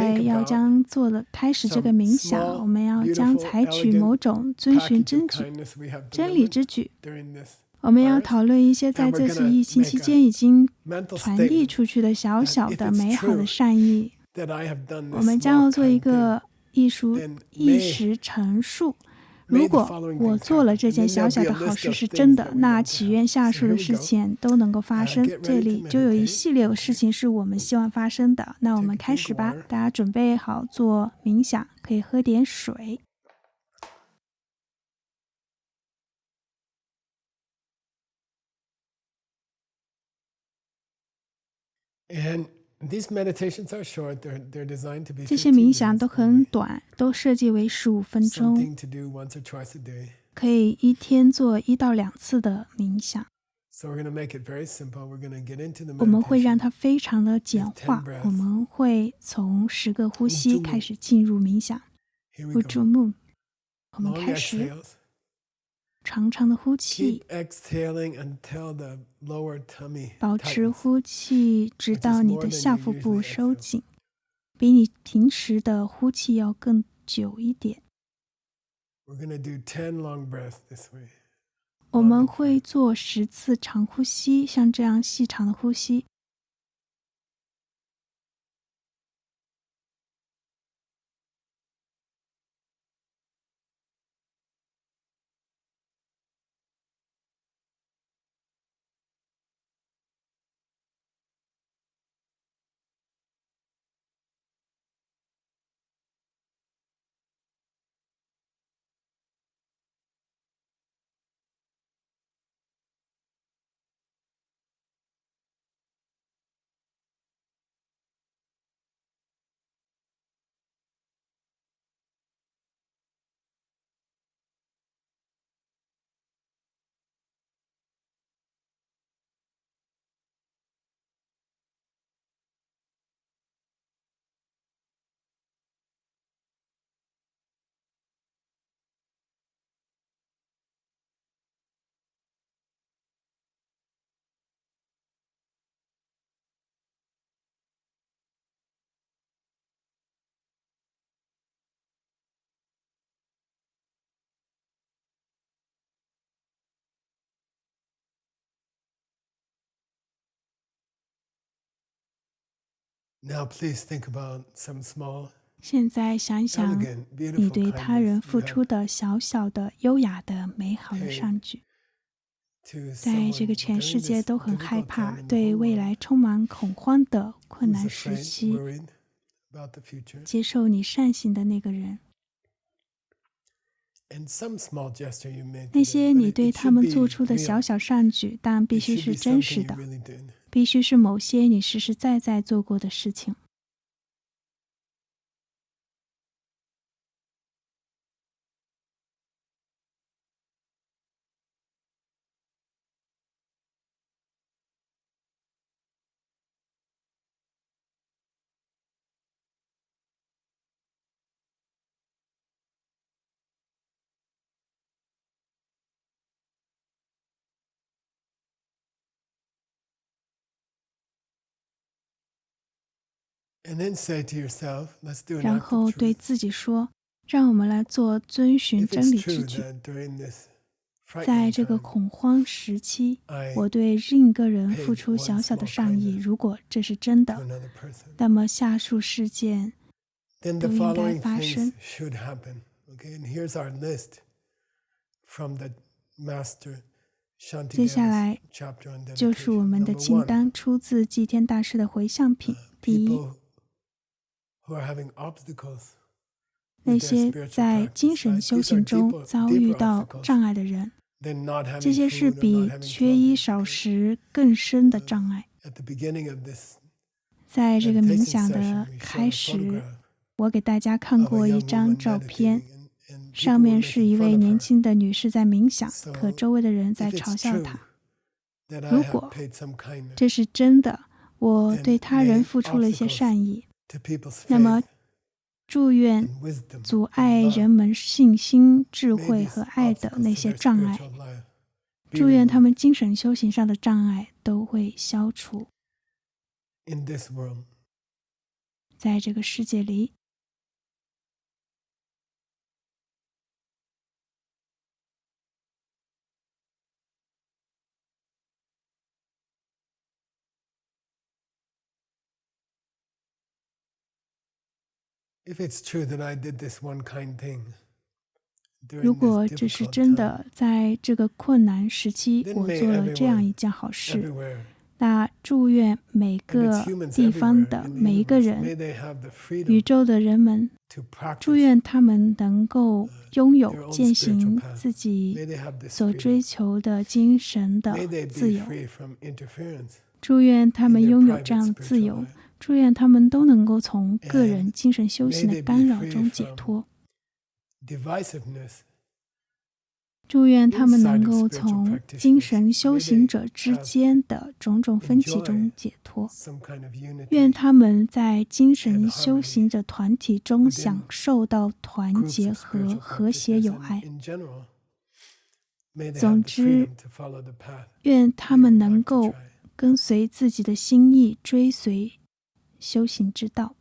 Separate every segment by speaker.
Speaker 1: 在要将开始这个冥想，我们要将采取某种遵循真理之举。我们要讨论一些在这次疫情期间已经传递出去的小小的美好的善意。我们将要做一个意识陈述。如果我做了这件小小的好事是真的，那祈愿下述的事情都能够发生。这里就有一系列事情是我们希望发生的。那我们开始吧，大家准备好做冥想，可以喝点水。
Speaker 2: And
Speaker 1: 这些冥想都很短，都设计为15分钟，可以一天做1到2次的冥想。我们会让它非常的简化，我们会从10个呼吸开始进入冥想。Ujjayi，我们开始长长的呼气，保持呼气直到你的下腹部收紧，比你平时的呼气要更久一点。我们会做10次长呼吸，像这样细长的呼吸。现在想一想你对他人付出的小小的、优雅的、美好的善举。在这个全世界都很害怕、对未来充满恐慌的困难时期，接受你善行的那个人。那些你对他们做出的小小善举，但必须是真实的，必须是某些你实实在在做过的事情。然后对自己说，让我们来做遵循真理之举。在这个恐慌时期，我对另一个人付出小小的善意，如果这是真的，那么下述事件都应该发生。接下来就是我们的清单，出自祭天大师的回向品。第一，那些在精神修行中遭遇到障碍的人，这些是比缺衣少食更深的障碍。在这个冥想的开始，我给大家看过一张照片，上面是一位年轻的女士在冥想，可周围的人在嘲笑她。如果这是真的，我对他人付出了一些善意，那么祝愿阻碍人们信心、智慧和爱的那些障碍，祝愿他们精神修行上的障碍都会消除。在这个世界里，如果这是真的，在这个困难时期，我做了这样一件好事，那祝愿每个地方的每一个人，宇宙的人们，祝愿他们能够拥有践行自己所追求的精神的自由。祝愿他们拥有这样的自由，祝愿他们都能够从个人精神修行的干扰中解脱。祝愿他们能够从精神修行者之间的种种分歧中解脱。愿他们在精神修行者团体中享受到团结和和谐友爱。总之，愿他们能够跟随自己的心意，追随修行之道。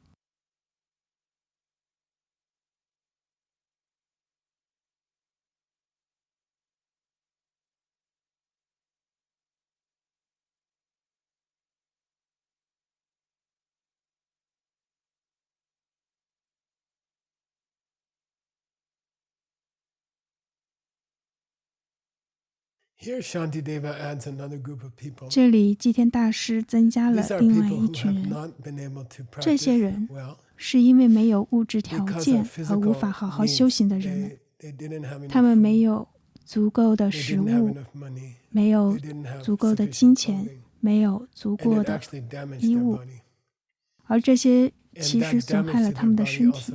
Speaker 1: 这里祭天大师增加了另外一群人，这些人是因为没有物质条件而无法好好修行的人们。他们没有足够的食物，没有足够的金钱，没有足够的衣物，而这些其实损害了他们的身体，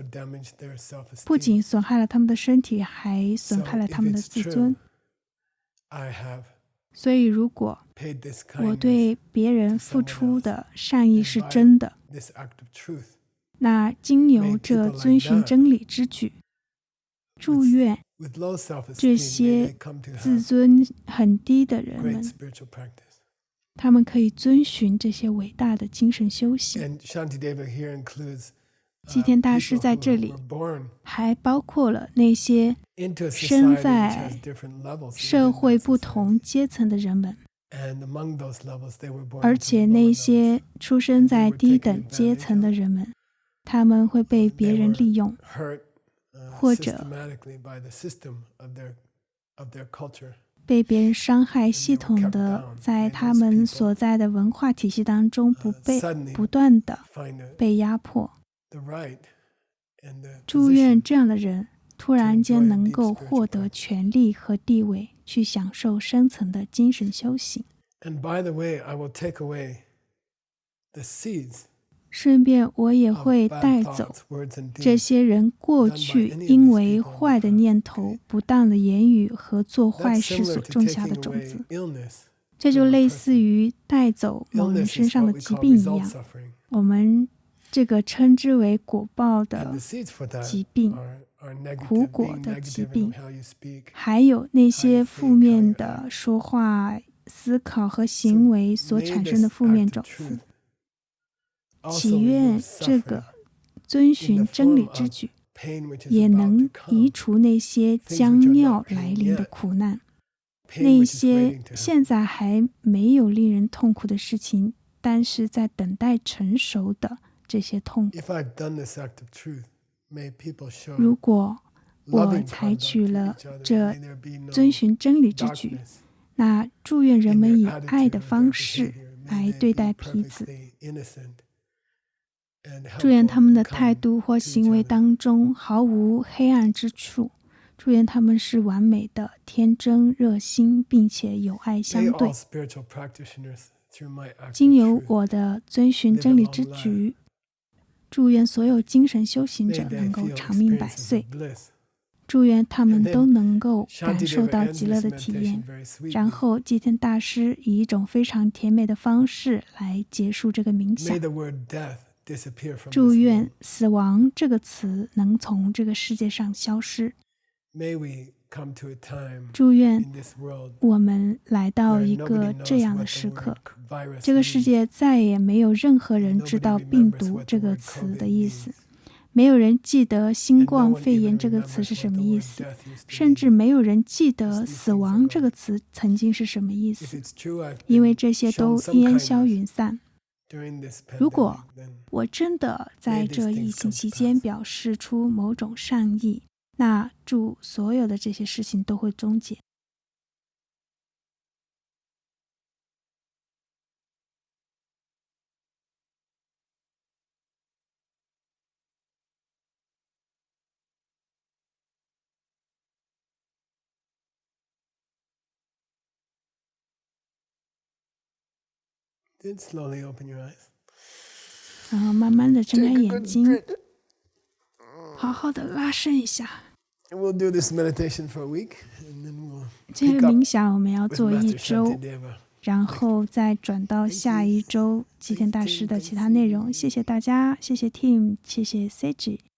Speaker 1: 不仅损害了他们的身体，还损害了他们的自尊。所以如果我对别人付出的善意是真的，那经由这遵循真理之举，祝愿这些自尊很低的人们，他们可以遵循这些伟大的精神修行。祭天大师在这里还包括了那些生在社会不同阶层的人们，而且那些出生在低等阶层的人们，他们会被别人利用，或者被别人伤害，系统的在他们所在的文化体系当中不断的被压迫。祝愿这样的人突然间能够获得权力和地位，去享受深层的精神修行。顺便我也会带走这些人过去因为坏的念头、不当的言语和做坏事所种下的种子。这就类似于带走某人身上的疾病一样，我们这个称之为果报的疾病，苦果的疾病，还有那些负面的说话、思考和行为所产生的负面种子。祈愿这个遵循真理之举，也能移除那些将要来临的苦难，那些现在还没有令人痛苦的事情，但是在等待成熟的这些痛苦。如果我采取了这遵循真理之举，那祝愿人们以爱的方式来对待彼此，祝愿他们的态度或行为当中毫无黑暗之处，祝愿他们是完美的、天真、热心，并且有爱相对。经由我的遵循真理之举，祝愿所有精神修行者能够长命百岁，祝愿他们都能够感受到极乐的体验。然后祭天大师以一种非常甜美的方式来结束这个冥想。祝愿死亡这个词能从这个世界上消失。祝愿我们来到一个这样的时刻，这个世界再也没有任何人知道病毒这个词的意思，没有人记得新冠肺炎这个词是什么意思，甚至没有人记得死亡这个词曾经是什么意思，因为这些都烟消云散。如果我真的在这疫情期间表示出某种善意，那祝所有的这些事情都会终结。
Speaker 2: Then slowly open your eyes.
Speaker 1: 然后慢慢的睁开眼睛，好好的拉伸一下。
Speaker 2: We'll do this meditation for a week, and then we'll
Speaker 1: 这
Speaker 2: pick
Speaker 1: 个
Speaker 2: up
Speaker 1: 冥想我们要
Speaker 2: with
Speaker 1: 做一
Speaker 2: Master
Speaker 1: 周，
Speaker 2: Shantideva.
Speaker 1: 然后再转到下一周吉田大师的其他内容。谢谢大家，谢谢 Tim， 谢谢 Seiji。